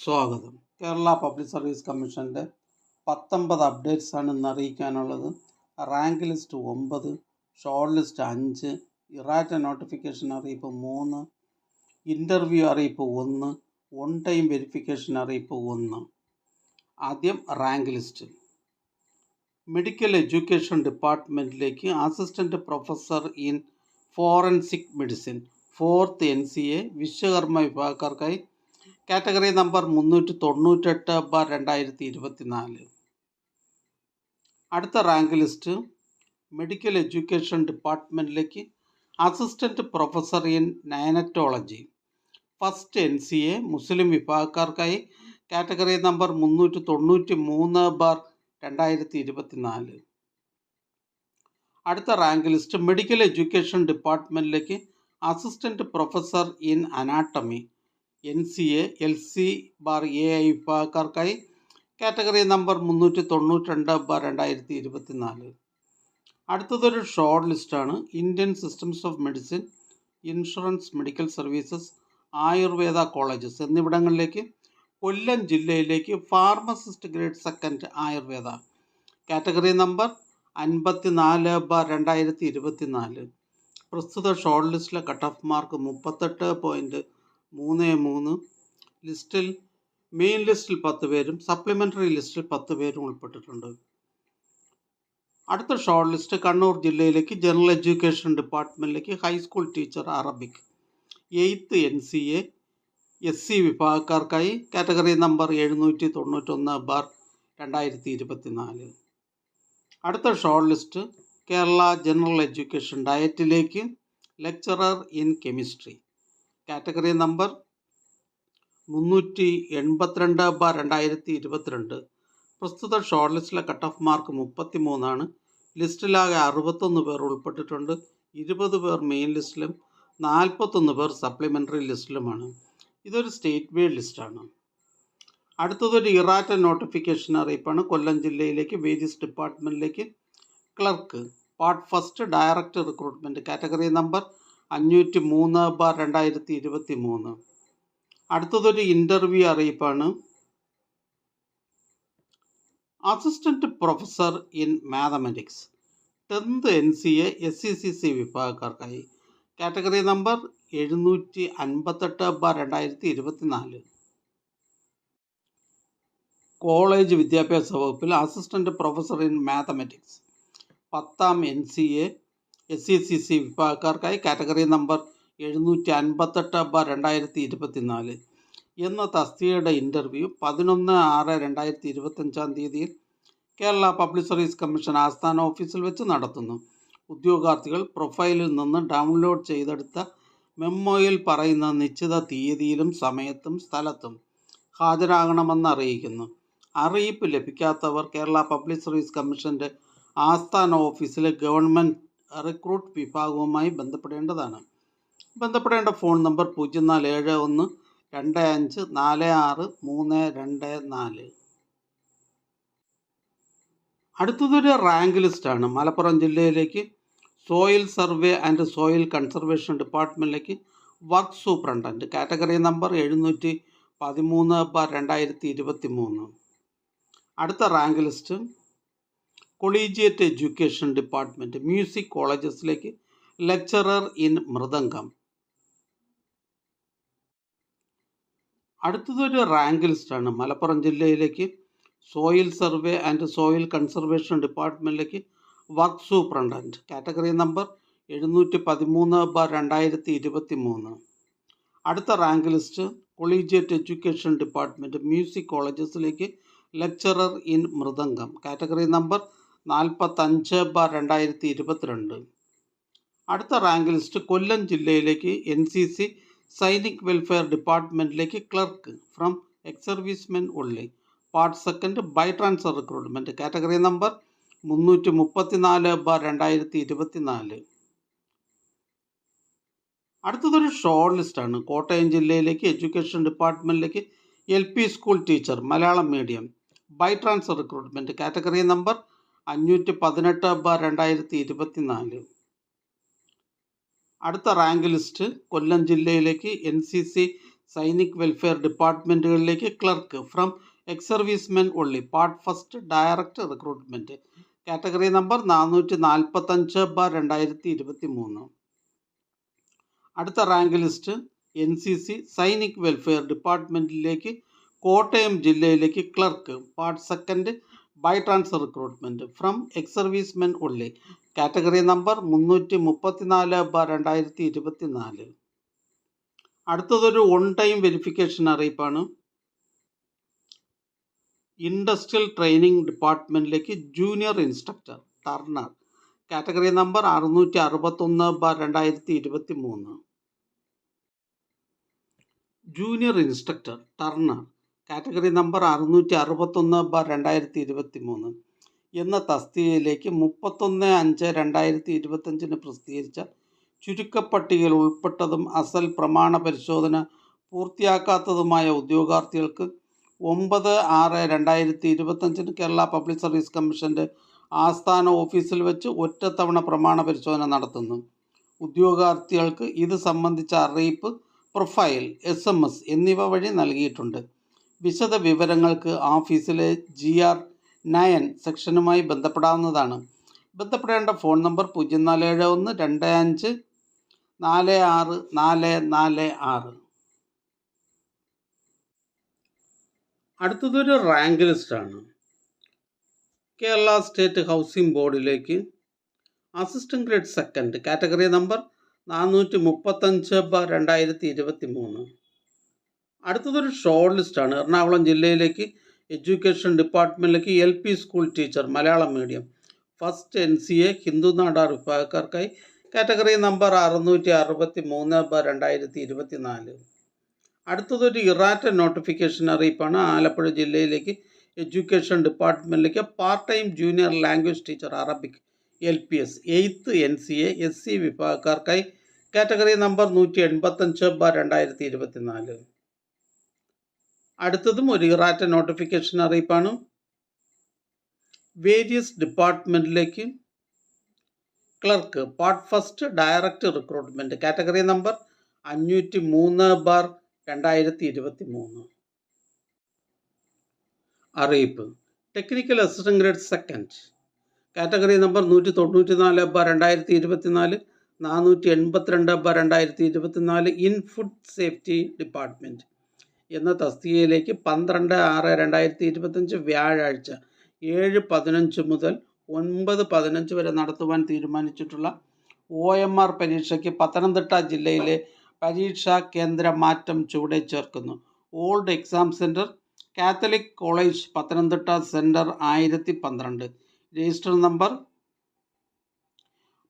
സ്വാഗതം. Kerala public service കമ്മീഷൻ്റെ 19 updates ആണ് ഇന്ന് അറിയിക്കാനുള്ളത്. Rank list 9, short list 5, errata notification അറിയിപ്പ് 3, ഇൻ്റർവ്യൂ അറിയിപ്പ് 1, ഓൺ ടൈം വെരിഫിക്കേഷൻ അറിയിപ്പ് 1. ആദ്യം റാങ്ക് ലിസ്റ്റ്. മെഡിക്കൽ എഡ്യൂക്കേഷൻ ഡിപ്പാർട്ട്മെൻറ്റിലേക്ക് assistant professor in forensic medicine 4th NCA Vishwakarma വിഭാഗക്കാർക്കായി കാറ്റഗറി നമ്പർ 398/2024. അടുത്ത റാങ്ക് ലിസ്റ്റ്. മെഡിക്കൽ എഡ്യൂക്കേഷൻ ഡിപ്പാർട്ട്മെൻറ്റിലേക്ക് assistant professor in neonatology 1st NCA Muslim വിഭാഗക്കാർക്കായി category number 393/2024. അടുത്ത റാങ്ക് ലിസ്റ്റ്. മെഡിക്കൽ എഡ്യൂക്കേഷൻ ഡിപ്പാർട്ട്മെൻറ്റിലേക്ക് assistant professor in anatomy NCA LC/AI വിഭാഗക്കാർക്കായി category number 392/2024. അടുത്തതൊരു short ലിസ്റ്റാണ്. Indian systems of medicine, insurance, medical services, Ayurveda colleges എന്നിവിടങ്ങളിലേക്ക് കൊല്ലം ജില്ലയിലേക്ക് pharmacist grade 2 Ayurveda category number 54/2024. പ്രസ്തുത short ലിസ്റ്റിലെ കട്ട് ഓഫ് മാർക്ക് 38.33. ലിസ്റ്റിൽ മെയിൻ ലിസ്റ്റിൽ 10 പേരും സപ്ലിമെൻ്ററി ലിസ്റ്റിൽ 10 പേരും ഉൾപ്പെട്ടിട്ടുണ്ട്. അടുത്ത ഷോർട്ട് ലിസ്റ്റ്. കണ്ണൂർ ജില്ലയിലേക്ക് ജനറൽ എഡ്യൂക്കേഷൻ ഡിപ്പാർട്ട്മെൻറ്റിലേക്ക് high school teacher Arabic 8th NCA SC വിഭാഗക്കാർക്കായി കാറ്റഗറി നമ്പർ 791/2024. അടുത്ത short list. Kerala general education ഡയറ്റിലേക്ക് lecturer in chemistry category number 382/2022. പ്രസ്തുത ഷോർട്ട് ലിസ്റ്റിലെ കട്ട് ഓഫ് മാർക്ക് 33 ലിസ്റ്റിലാകെ 61 പേർ ഉൾപ്പെട്ടിട്ടുണ്ട്. 20 പേർ മെയിൻ ലിസ്റ്റിലും 41 പേർ സപ്ലിമെൻ്ററി ലിസ്റ്റിലുമാണ്. ഇതൊരു സ്റ്റേറ്റ് വൈഡ് ലിസ്റ്റാണ്. അടുത്തതൊരു ഇറാറ്റ നോട്ടിഫിക്കേഷൻ അറിയിപ്പാണ്. കൊല്ലം ജില്ലയിലേക്ക് വേരിയസ് ഡിപ്പാർട്ട്മെൻറ്റിലേക്ക് clerk part 1 direct recruitment category number 503/2023. അടുത്തതൊരു ഇൻ്റർവ്യൂ അറിയിപ്പാണ്. Assistant professor in mathematics 10th NCA SCCC വിഭാഗക്കാർക്കായി കാറ്റഗറി നമ്പർ 758/2024. കോളേജ് വിദ്യാഭ്യാസ വകുപ്പിൽ assistant professor in mathematics 10th NCA SCCC വിഭാഗക്കാർക്കായി കാറ്റഗറി നമ്പർ 758/2024 എന്ന തസ്തികയുടെ interview 11/6/2025 Kerala public service commission ആസ്ഥാന ഓഫീസിൽ വെച്ച് നടത്തുന്നു. ഉദ്യോഗാർത്ഥികൾ പ്രൊഫൈലിൽ നിന്ന് ഡൗൺലോഡ് ചെയ്തെടുത്ത മെമ്മോയിൽ പറയുന്ന നിശ്ചിത തീയതിയിലും സമയത്തും സ്ഥലത്തും ഹാജരാകണമെന്ന് അറിയിക്കുന്നു. അറിയിപ്പ് ലഭിക്കാത്തവർ കേരള പബ്ലിക് സർവീസ് കമ്മീഷൻ്റെ ആസ്ഥാന ഓഫീസിലെ ഗവൺമെൻറ് റിക്രൂട്ട് വിഭാഗവുമായി ബന്ധപ്പെടേണ്ടതാണ്. ബന്ധപ്പെടേണ്ട ഫോൺ നമ്പർ 047125463224. അടുത്തതൊരു റാങ്ക് ലിസ്റ്റാണ്. മലപ്പുറം ജില്ലയിലേക്ക് soil survey and soil conservation ഡിപ്പാർട്ട്മെൻറ്റിലേക്ക് വർക്ക് സൂപ്രണ്ടൻറ്റ് കാറ്റഗറി നമ്പർ 713/2023. അടുത്ത rank list. Collegiate education department music കോളേജസിലേക്ക് ലെക്ചറർ ഇൻ മൃദംഗം. അടുത്തതൊരു റാങ്ക് ലിസ്റ്റാണ്. മലപ്പുറം ജില്ലയിലേക്ക് soil survey and soil conservation ഡിപ്പാർട്ട്മെൻറ്റിലേക്ക് വർക്ക് സൂപ്രണ്ടൻറ്റ് കാറ്റഗറി നമ്പർ 713/2023. അടുത്ത rank list. Collegiate education department music കോളേജസിലേക്ക് lecturer in mridangam category number 45/2022. അടുത്ത rank list. Kollam ജില്ലയിലേക്ക് NCC സൈനിക് വെൽഫെയർ ഡിപ്പാർട്ട്മെൻറ്റിലേക്ക് ക്ലർക്ക് ഫ്രം എക്സ് സർവീസ്മെൻ ഉള്ളി part 2 by transfer recruitment category number 334/2024. അടുത്തതൊരു short ലിസ്റ്റാണ്. കോട്ടയം ജില്ലയിലേക്ക് എഡ്യൂക്കേഷൻ ഡിപ്പാർട്ട്മെൻറ്റിലേക്ക് LP school teacher Malayalam medium by transfer recruitment category number 518/2024. അടുത്ത റാങ്ക് ലിസ്റ്റ്. കൊല്ലം ജില്ലയിലേക്ക് NCC സൈനിക് വെൽഫെയർ ഡിപ്പാർട്ട്മെൻറ്റുകളിലേക്ക് clerk from ex servicemen only part first direct recruitment category number 445/2023. അടുത്ത rank list NCC Sainik welfare ഡിപ്പാർട്ട്മെൻറ്റിലേക്ക് കോട്ടയം ജില്ലയിലേക്ക് clerk part second by transfer recruitment from ex servicemen only category number 334/2024. അടുത്തതൊരു on time verification അറിയിപ്പാണ്. Industrial training ഡിപ്പാർട്ട്മെൻറ്റിലേക്ക് junior instructor turner category number 661/2023. Junior instructor turner category number 661/2023 എന്ന തസ്തികയിലേക്ക് 31/5/2025 പ്രസിദ്ധീകരിച്ച ചുരുക്കപ്പട്ടികയിൽ ഉൾപ്പെട്ടതും അസൽ പ്രമാണ പരിശോധന പൂർത്തിയാക്കാത്തതുമായ ഉദ്യോഗാർത്ഥികൾക്ക് 9/6/2025 കേരള പബ്ലിക് സർവീസ് കമ്മീഷൻ്റെ ആസ്ഥാന ഓഫീസിൽ വെച്ച് ഒറ്റത്തവണ പ്രമാണ പരിശോധന നടത്തുന്നു. ഉദ്യോഗാർത്ഥികൾക്ക് ഇത് സംബന്ധിച്ച അറിയിപ്പ്, പ്രൊഫൈൽ, SMS എന്നിവ വഴി നൽകിയിട്ടുണ്ട്. വിശദ വിവരങ്ങൾക്ക് ഓഫീസിലെ GR9 സെക്ഷനുമായി ബന്ധപ്പെടാവുന്നതാണ്. ബന്ധപ്പെടേണ്ട ഫോൺ നമ്പർ 047125464446. അടുത്തതൊരു റാങ്ക് ലിസ്റ്റാണ്. കേരള സ്റ്റേറ്റ് ഹൗസിംഗ് ബോർഡിലേക്ക് assistant grade second category number 435/2023. അടുത്തതൊരു ഷോർട്ട് ലിസ്റ്റാണ്. എറണാകുളം ജില്ലയിലേക്ക് എഡ്യൂക്കേഷൻ ഡിപ്പാർട്ട്മെൻറ്റിലേക്ക് LP school teacher Malayalam medium first NCA Hindu Nadar വിഭാഗക്കാർക്കായി കാറ്റഗറി നമ്പർ 663/2024. അടുത്തതൊരു ഇറാറ്റ നോട്ടിഫിക്കേഷൻ അറിയിപ്പാണ്. ആലപ്പുഴ ജില്ലയിലേക്ക് എഡ്യൂക്കേഷൻ ഡിപ്പാർട്ട്മെൻറ്റിലേക്ക് part time junior language teacher Arabic LPS 8th NCA SC വിഭാഗക്കാർക്കായി കാറ്റഗറി നമ്പർ 185/2024. അടുത്തതും ഒരു ഇറാറ്റ നോട്ടിഫിക്കേഷൻ അറിയിപ്പാണ്. വേരിയസ് ഡിപ്പാർട്ട്മെൻറ്റിലേക്ക് clerk part first direct recruitment category number 503/2023. അറിയിപ്പ് technical assistant grade second category number 194/2024, 482/2024 in food safety department എന്ന തസ്തികയിലേക്ക് 12/6/2025 വ്യാഴാഴ്ച 7:15 മുതൽ 9:15 വരെ നടത്തുവാൻ തീരുമാനിച്ചിട്ടുള്ള OMR പരീക്ഷയ്ക്ക് പത്തനംതിട്ട ജില്ലയിലെ പരീക്ഷാ കേന്ദ്ര മാറ്റം ചുവടെ ചേർക്കുന്നു. Old exam centre Catholic college Pathanamthitta centre 1012 register number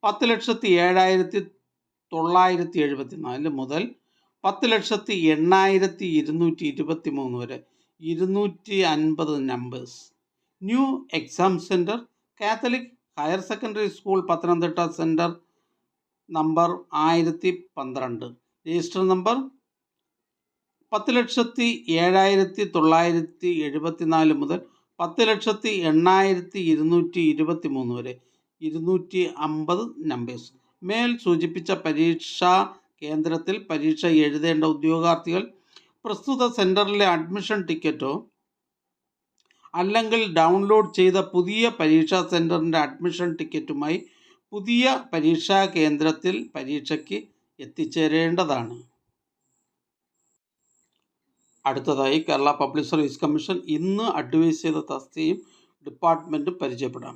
10,07,974 മുതൽ 10,08,223 വരെ 250 numbers. New exam centre Catholic higher secondary school Pathanamthitta centre number 1012 register number 10,07,974 മുതൽ 10,08,223 വരെ 250 നമ്പേഴ്സ്. മേൽ സൂചിപ്പിച്ച പരീക്ഷാ കേന്ദ്രത്തിൽ പരീക്ഷ എഴുതേണ്ട ഉദ്യോഗാർത്ഥികൾ പ്രസ്തുത സെൻറ്ററിലെ അഡ്മിഷൻ ടിക്കറ്റോ അല്ലെങ്കിൽ ഡൗൺലോഡ് ചെയ്ത പുതിയ പരീക്ഷാ സെൻറ്ററിൻ്റെ അഡ്മിഷൻ ടിക്കറ്റുമായി പുതിയ പരീക്ഷാ കേന്ദ്രത്തിൽ പരീക്ഷയ്ക്ക് എത്തിച്ചേരേണ്ടതാണ്. അടുത്തതായി കേരള പബ്ലിക് സർവീസ് കമ്മീഷൻ ഇന്ന് അഡ്വൈസ് ചെയ്ത തസ്തികയും ഡിപ്പാർട്ട്മെൻറ്റും പരിചയപ്പെടാം.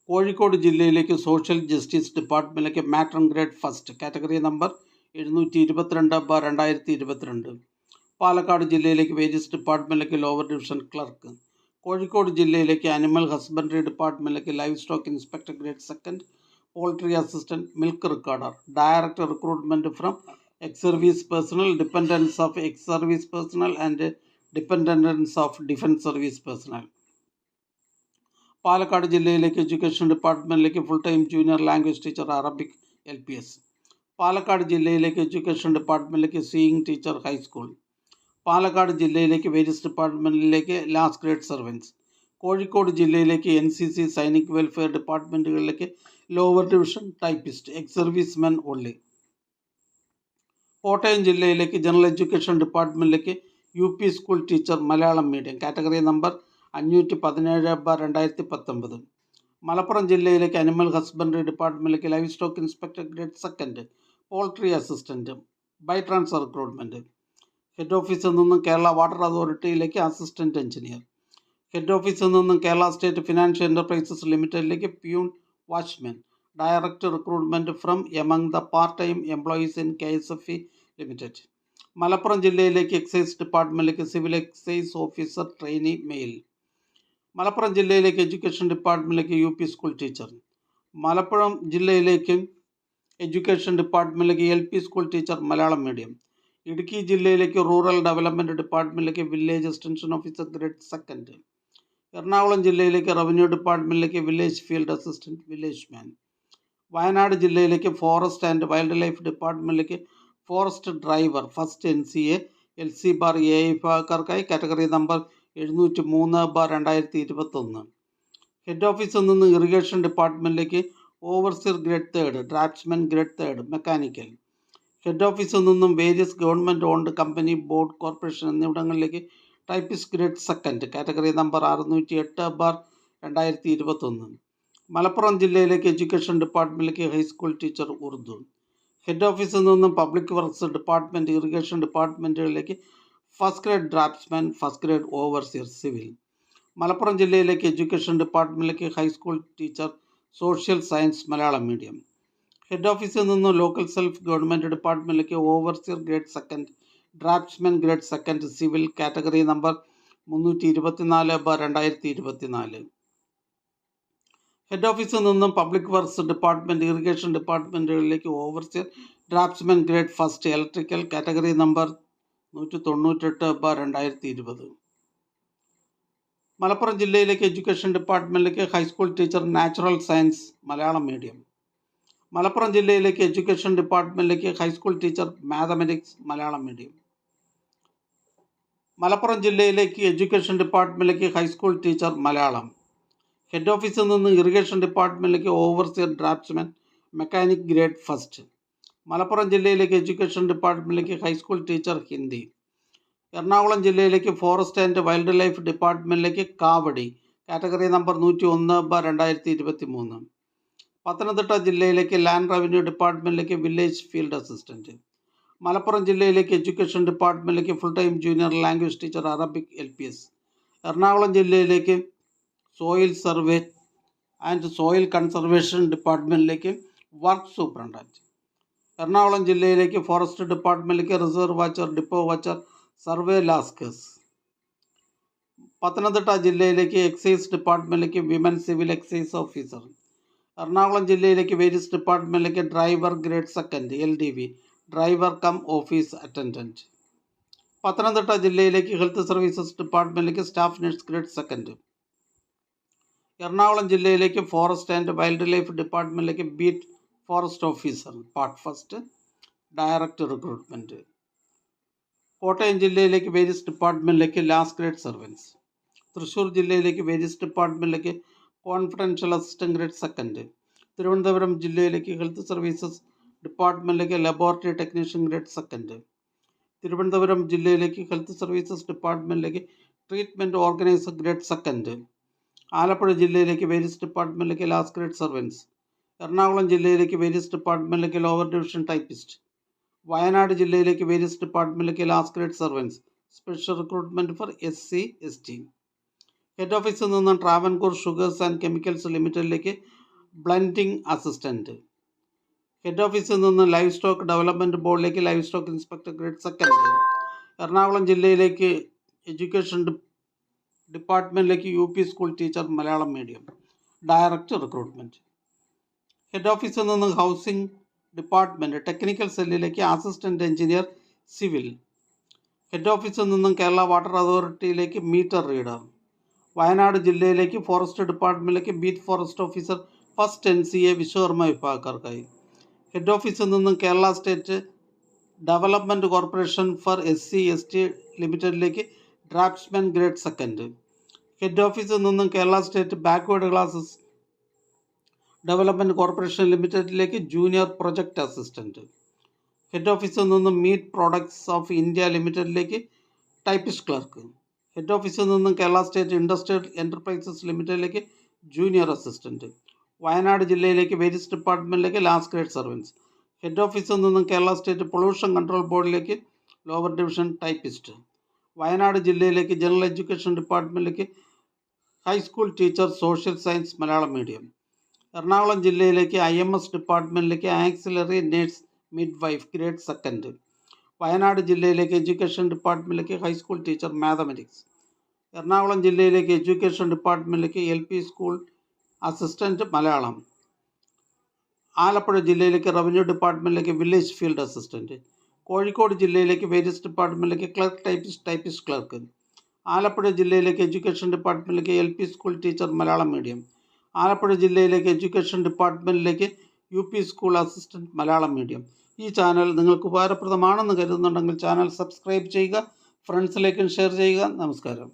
കോഴിക്കോട് ജില്ലയിലേക്ക് സോഷ്യൽ ജസ്റ്റിസ് ഡിപ്പാർട്ട്മെൻറ്റിലേക്ക് matron grade first category number 722/2022. Palakkad ജില്ലയിലേക്ക് വേരിയസ് ഡിപ്പാർട്ട്മെൻറ്റിലേക്ക് ലോവർ ഡിവിഷൻ ക്ലർക്ക്. കോഴിക്കോട് ജില്ലയിലേക്ക് അനിമൽ ഹസ്ബൻഡറി ഡിപ്പാർട്ട്മെൻറ്റിലേക്ക് live stock inspector grade second poultry assistant milk recorder direct recruitment from ex service personnel, dependents of ex service personnel and dependents of defence service personnel. Palakkad ജില്ലയിലേക്ക് education ഡിപ്പാർട്ട്മെൻറ്റിലേക്ക് full time junior language teacher Arabic LPS. Palakkad ജില്ലയിലേക്ക് education ഡിപ്പാർട്ട്മെൻറ്റിലേക്ക് sewing teacher high school. Palakkad ജില്ലയിലേക്ക് various ഡിപ്പാർട്ട്മെൻറ്റിലേക്ക് last grade servants. Kozhikode ജില്ലയിലേക്ക് NCC Sainik welfare ഡിപ്പാർട്ട്മെൻറ്റുകളിലേക്ക് lower division typist ex servicemen only. Kottayam ജില്ലയിലേക്ക് general education ഡിപ്പാർട്ട്മെൻറ്റിലേക്ക് UP school teacher Malayalam medium category number 517/2019. Malappuram ജില്ലയിലേക്ക് animal husbandry ഡിപ്പാർട്ട്മെൻറ്റിലേക്ക് live stock inspector grade 2 poultry assistant by transfer recruitment. Head ഓഫീസിൽ നിന്നും Kerala water അതോറിറ്റിയിലേക്ക് assistant engineer. Head ഓഫീസിൽ നിന്നും Kerala state financial enterprises ലിമിറ്റഡിലേക്ക് peon watchman. Direct recruitment from among the part time employees in KSFE limited. Malappuram ജില്ലയിലേക്ക് excise ഡിപ്പാർട്ട്മെൻറ്റിലേക്ക് civil excise officer trainee male. Malappuram ജില്ലയിലേക്ക് education ഡിപ്പാർട്ട്മെൻറ്റിലേക്ക് UP സ്കൂൾ ടീച്ചർ. മലപ്പുറം ജില്ലയിലേക്ക് എഡ്യൂക്കേഷൻ ഡിപ്പാർട്ട്മെൻറ്റിലേക്ക് LP school teacher Malayalam medium. Idukki ജില്ലയിലേക്ക് rural development ഡിപ്പാർട്ട്മെൻറ്റിലേക്ക് village extension officer grade 2. Ernakulam ജില്ലയിലേക്ക് revenue ഡിപ്പാർട്ട്മെൻറ്റിലേക്ക് village field assistant village man. Wayanad ജില്ലയിലേക്ക് ഫോറസ്റ്റ് ആൻഡ് വൈൽഡ് ലൈഫ് ഡിപ്പാർട്ട്മെൻറ്റിലേക്ക് forest driver first NCA LC/A വിഭാഗക്കാർക്കായി കാറ്റഗറി നമ്പർ 703/2021. ഹെഡ് ഓഫീസിൽ നിന്ന് ഇറിഗേഷൻ ഡിപ്പാർട്ട്മെൻറ്റിലേക്ക് overseer grade 3 draftsman grade 3 mechanical. Head ഓഫീസിൽ നിന്നും various government owned company board corporation എന്നിവിടങ്ങളിലേക്ക് typist grade 2 category number 608/2021. Malappuram ജില്ലയിലേക്ക് എഡ്യൂക്കേഷൻ ഡിപ്പാർട്ട്മെൻറ്റിലേക്ക് ഹൈസ്കൂൾ ടീച്ചർ ഉറുദു. ഹെഡ് ഓഫീസിൽ നിന്നും പബ്ലിക് വർക്ക്സ് ഡിപ്പാർട്ട്മെൻറ്റ് ഇറിഗേഷൻ ഡിപ്പാർട്ട്മെൻറ്റുകളിലേക്ക് first grade draftsman first grade overseer civil. Malappuram ജില്ലയിലേക്ക് education ഡിപ്പാർട്ട്മെൻറ്റിലേക്ക് high school teacher social science Malayalam medium. Head ഓഫീസിൽ നിന്നും ലോക്കൽ സെൽഫ് ഗവൺമെൻറ് ഡിപ്പാർട്ട്മെൻറ്റിലേക്ക് overseer grade 2 draftsman grade 2 civil category number 324/2024. Head ഓഫീസിൽ നിന്നും പബ്ലിക് വർക്ക്സ് ഡിപ്പാർട്ട്മെൻറ്റ് ഇറിഗേഷൻ ഡിപ്പാർട്ട്മെൻറ്റുകളിലേക്ക് overseer draftsman grade 1 electrical category number 198/2020. Malappuram ജില്ലയിലേക്ക് education ഡിപ്പാർട്ട്മെൻറ്റിലേക്ക് high school teacher natural science Malayalam medium. Malappuram ജില്ലയിലേക്ക് education ഡിപ്പാർട്ട്മെൻറ്റിലേക്ക് high school teacher mathematics Malayalam medium. Malappuram ജില്ലയിലേക്ക് education ഡിപ്പാർട്ട്മെൻറ്റിലേക്ക് ഹൈസ്കൂൾ ടീച്ചർ മലയാളം. ഹെഡ് ഓഫീസിൽ നിന്ന് ഇറിഗേഷൻ ഡിപ്പാർട്ട്മെൻറ്റിലേക്ക് overseer draftsman mechanic grade 1. Malappuram ജില്ലയിലേക്ക് എഡ്യൂക്കേഷൻ ഡിപ്പാർട്ട്മെൻറ്റിലേക്ക് ഹൈസ്കൂൾ ടീച്ചർ ഹിന്ദി. എറണാകുളം ജില്ലയിലേക്ക് ഫോറസ്റ്റ് ആൻഡ് വൈൽഡ് ലൈഫ് ഡിപ്പാർട്ട്മെൻറ്റിലേക്ക് കാവടി കാറ്റഗറി നമ്പർ 101/2023. പത്തനംതിട്ട ജില്ലയിലേക്ക് ലാൻഡ് റവന്യൂ ഡിപ്പാർട്ട്മെൻറ്റിലേക്ക് വില്ലേജ് ഫീൽഡ് അസിസ്റ്റൻറ്റ്. മലപ്പുറം ജില്ലയിലേക്ക് എഡ്യൂക്കേഷൻ ഡിപ്പാർട്ട്മെൻറ്റിലേക്ക് full time junior language teacher Arabic LPS. Ernakulam ജില്ലയിലേക്ക് soil survey and soil conservation ഡിപ്പാർട്ട്മെൻറ്റിലേക്ക് വർക്ക് സൂപ്രണ്ടൻറ്റ്. എറണാകുളം ജില്ലയിലേക്ക് ഫോറസ്റ്റ് ഡിപ്പാർട്ട്മെൻറ്റിലേക്ക് reserve watcher depot watcher survey lascars. Pathanamthitta ജില്ലയിലേക്ക് എക്സൈസ് ഡിപ്പാർട്ട്മെൻറ്റിലേക്ക് women civil excise officer. Ernakulam ജില്ലയിലേക്ക് വേരിയസ് ഡിപ്പാർട്ട്മെൻറ്റിലേക്ക് driver grade 2 LDV driver cum office attendant. Pathanamthitta ജില്ലയിലേക്ക് health services ഡിപ്പാർട്ട്മെൻറ്റിലേക്ക് സ്റ്റാഫ് നഴ്സ് ഗ്രേഡ് 2. എറണാകുളം ജില്ലയിലേക്ക് ഫോറസ്റ്റ് ആൻഡ് വൈൽഡ് ലൈഫ് ഡിപ്പാർട്ട്മെൻറ്റിലേക്ക് beat forest officer part 1 direct recruitment. Kottayam ജില്ലയിലേക്ക് various ഡിപ്പാർട്ട്മെൻറ്റിലേക്ക് ലാസ്റ്റ് ഗ്രേഡ് സർവൻസ്. തൃശ്ശൂർ ജില്ലയിലേക്ക് various ഡിപ്പാർട്ട്മെൻറ്റിലേക്ക് കോൺഫിഡൻഷ്യൽ അസിസ്റ്റൻറ്റ് ഗ്രേഡ് 2. തിരുവനന്തപുരം ജില്ലയിലേക്ക് ഹെൽത്ത് സർവീസസ് ഡിപ്പാർട്ട്മെൻറ്റിലേക്ക് ലബോറട്ടറി ടെക്നീഷ്യൻ ഗ്രേഡ് 2. തിരുവനന്തപുരം ജില്ലയിലേക്ക് ഹെൽത്ത് സർവീസസ് ഡിപ്പാർട്ട്മെൻറ്റിലേക്ക് ട്രീറ്റ്മെൻറ്റ് ഓർഗനൈസർ ഗ്രേഡ് 2. ആലപ്പുഴ ജില്ലയിലേക്ക് വേരിയസ് ഡിപ്പാർട്ട്മെൻറ്റിലേക്ക് ലാസ്റ്റ് ഗ്രേഡ് സർവൻസ്. എറണാകുളം ജില്ലയിലേക്ക് വേരിയസ് ഡിപ്പാർട്ട്മെൻറ്റിലേക്ക് ലോവർ ഡിവിഷൻ ടൈപ്പിസ്റ്റ്. വയനാട് ജില്ലയിലേക്ക് വേരിയസ് ഡിപ്പാർട്ട്മെൻറ്റിലേക്ക് last grade servants special recruitment for SC/ST. Head ഓഫീസിൽ നിന്നും ട്രാവൻകൂർ ഷുഗേഴ്സ് ആൻഡ് കെമിക്കൽസ് ലിമിറ്റഡിലേക്ക് ബ്ലെൻഡിംഗ് അസിസ്റ്റൻറ്റ്. ഹെഡ് ഓഫീസിൽ നിന്ന് ലൈവ് സ്റ്റോക്ക് ഡെവലപ്മെൻറ്റ് ബോർഡിലേക്ക് live stock inspector grade 2. Ernakulam ജില്ലയിലേക്ക് എഡ്യൂക്കേഷൻ ഡിപ്പാർട്ട്മെൻറ്റിലേക്ക് UP school teacher Malayalam medium direct recruitment. Head ഓഫീസിൽ നിന്ന് ഹൗസിംഗ് ഡിപ്പാർട്ട്മെൻറ്റ് ടെക്നിക്കൽ സെല്ലിലേക്ക് അസിസ്റ്റൻറ്റ് എഞ്ചിനീയർ സിവിൽ. ഹെഡ് ഓഫീസിൽ നിന്നും കേരള വാട്ടർ അതോറിറ്റിയിലേക്ക് മീറ്റർ റീഡർ. വയനാട് ജില്ലയിലേക്ക് forest ഡിപ്പാർട്ട്മെൻറ്റിലേക്ക് beat forest officer first NCA Vishwakarma വിഭാഗക്കാർക്കായി. ഹെഡ് ഓഫീസിൽ നിന്നും Kerala state development corporation for SC/ST ലിമിറ്റഡിലേക്ക് ഡ്രാഫ്റ്റ്സ്മാൻ ഗ്രേഡ് 2. ഹെഡ് ഓഫീസിൽ നിന്നും Kerala state backward classes development corporation ലിമിറ്റഡിലേക്ക് ജൂനിയർ പ്രൊജക്റ്റ് അസിസ്റ്റൻറ്റ്. ഹെഡ് ഓഫീസിൽ നിന്നും മീറ്റ് പ്രോഡക്ട്സ് ഓഫ് ഇന്ത്യ ലിമിറ്റഡിലേക്ക് ടൈപ്പിസ്റ്റ് ക്ലർക്ക്. ഹെഡ് ഓഫീസിൽ നിന്നും കേരള സ്റ്റേറ്റ് ഇൻഡസ്ട്രിയൽ എൻ്റർപ്രൈസസ് ലിമിറ്റഡിലേക്ക് ജൂനിയർ അസിസ്റ്റൻറ്റ്. വയനാട് ജില്ലയിലേക്ക് വേരിയസ് ഡിപ്പാർട്ട്മെൻറ്റിലേക്ക് ലാസ്റ്റ് ഗ്രേഡ് സർവൻസ്. ഹെഡ് ഓഫീസിൽ നിന്നും കേരള സ്റ്റേറ്റ് പൊല്യൂഷൻ കൺട്രോൾ ബോർഡിലേക്ക് ലോവർ ഡിവിഷൻ ടൈപ്പിസ്റ്റ്. വയനാട് ജില്ലയിലേക്ക് ജനറൽ എഡ്യൂക്കേഷൻ ഡിപ്പാർട്ട്മെൻറ്റിലേക്ക് high school teacher social science Malayalam medium. Ernakulam ജില്ലയിലേക്ക് IMS ഡിപ്പാർട്ട്മെൻറ്റിലേക്ക് auxiliary nurse midwife grade second. Wayanad ജില്ലയിലേക്ക് എഡ്യൂക്കേഷൻ ഡിപ്പാർട്ട്മെൻറ്റിലേക്ക് ഹൈസ്കൂൾ ടീച്ചർ മാത്തമാറ്റിക്സ്. എറണാകുളം ജില്ലയിലേക്ക് എഡ്യൂക്കേഷൻ ഡിപ്പാർട്ട്മെൻറ്റിലേക്ക് LP school assistant Malayalam. Alappuzha ജില്ലയിലേക്ക് റവന്യൂ ഡിപ്പാർട്ട്മെൻറ്റിലേക്ക് വില്ലേജ് ഫീൽഡ് അസിസ്റ്റൻറ്റ്. കോഴിക്കോട് ജില്ലയിലേക്ക് വേരിയസ് ഡിപ്പാർട്ട്മെൻറ്റിലേക്ക് ക്ലർക്ക് ടൈപ്പിസ്റ്റ് ക്ലർക്ക്. ആലപ്പുഴ ജില്ലയിലേക്ക് എഡ്യൂക്കേഷൻ ഡിപ്പാർട്ട്മെൻറ്റിലേക്ക് LP school teacher Malayalam medium. Alappuzha ജില്ലയിലേക്ക് എഡ്യൂക്കേഷൻ ഡിപ്പാർട്ട്മെൻറ്റിലേക്ക് UP school assistant Malayalam medium. ഈ ചാനൽ നിങ്ങൾക്ക് ഉപകാരപ്രദമാണെന്ന് കരുതുന്നുണ്ടെങ്കിൽ ചാനൽ സബ്സ്ക്രൈബ് ചെയ്യുക, ഫ്രണ്ട്സിലേക്കും ഷെയർ ചെയ്യുക. നമസ്കാരം.